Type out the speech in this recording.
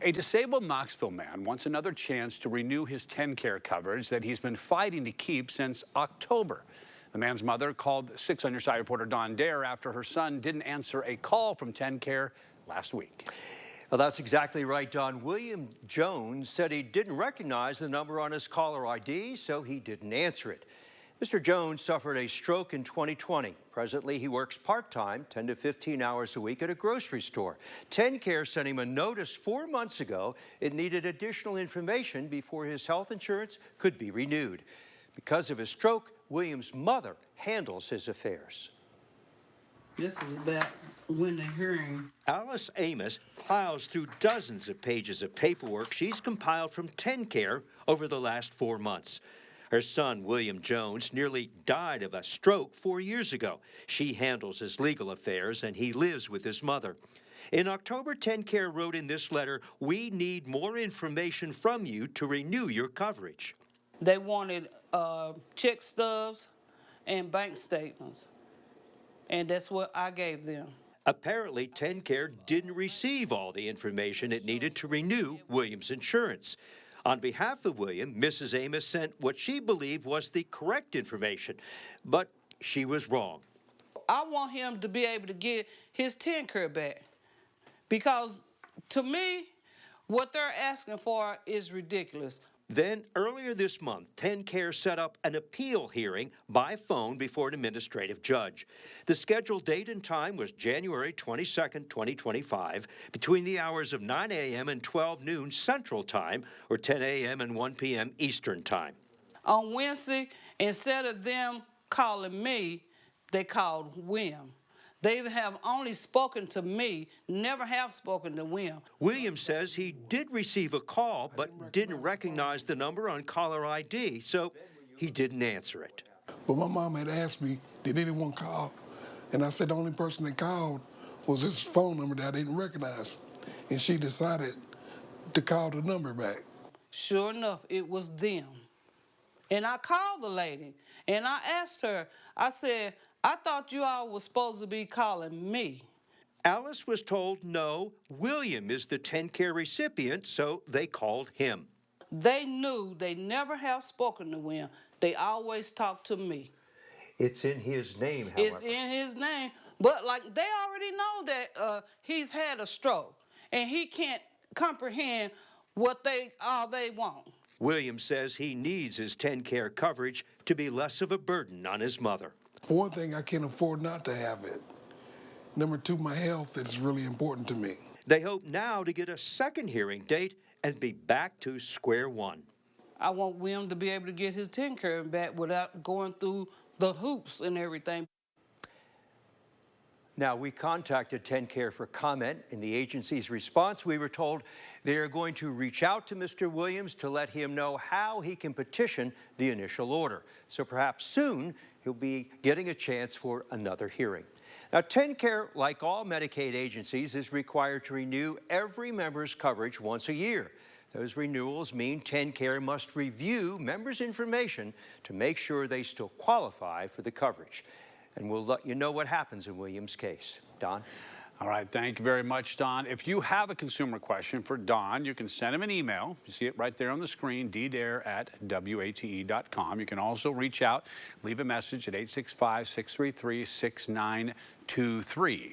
A disabled Knoxville man wants another chance to renew his TennCare coverage that he's been fighting to keep since October. The man's mother called 6 on Your Side reporter Don Dare after her son didn't answer a call from TennCare last week. Well, that's exactly right, Don. William Jones said he didn't recognize the number on his caller ID, so he didn't answer it. Mr. Jones suffered a stroke in 2020. Presently, he works part-time, 10 to 15 hours a week at a grocery store. TennCare sent him a notice 4 months ago. It needed additional information before his health insurance could be renewed. Because of his stroke, William's mother handles his affairs. This is about when the hearing. Alice Amos plows through dozens of pages of paperwork she's compiled from TennCare over the last 4 months. Her son, William Jones, nearly died of a stroke 4 years ago. She handles his legal affairs, and he lives with his mother. In October, TennCare wrote in this letter, "We need more information from you to renew your coverage." They wanted check stubs and bank statements, and that's what I gave them. Apparently, TennCare didn't receive all the information it needed to renew William's insurance. On behalf of William, Mrs. Amos sent what she believed was the correct information, but she was wrong. I want him to be able to get his TennCare back because, to me, what they're asking for is ridiculous. Then, earlier this month, TennCare set up an appeal hearing by phone before an administrative judge. The scheduled date and time was January 22nd, 2025, between the hours of 9 a.m. and 12 noon Central Time, or 10 a.m. and 1 p.m. Eastern Time. On Wednesday, instead of them calling me, they called William. They have only spoken to me, never have spoken to William. William says he did receive a call, but didn't recognize the number on caller ID, so he didn't answer it. But my mom had asked me, did anyone call? And I said the only person that called was this phone number that I didn't recognize. And she decided to call the number back. Sure enough, it was them. And I called the lady, and I asked her, I said, I thought you all were supposed to be calling me. Alice was told no, William is the TennCare recipient, so they called him. They knew they never have spoken to William. They always talk to me. It's in his name, however. It's in his name, but like they already know that he's had a stroke, and he can't comprehend what all they want. William says he needs his TennCare coverage to be less of a burden on his mother. For one thing, I can't afford not to have it. Number two, my health is really important to me. They hope now to get a second hearing date and be back to square one. I want William to be able to get his TennCare back without going through the hoops and everything. Now, we contacted TennCare for comment. In the agency's response, we were told they are going to reach out to Mr. Williams to let him know how he can petition the initial order. So perhaps soon he'll be getting a chance for another hearing. Now, TennCare, like all Medicaid agencies, is required to renew every member's coverage once a year. Those renewals mean TennCare must review members' information to make sure they still qualify for the coverage. And we'll let you know what happens in William's case. Don? All right, thank you very much, Don. If you have a consumer question for Don, you can send him an email. You see it right there on the screen, ddare@wate.com. You can also reach out, leave a message at 865-633-6923.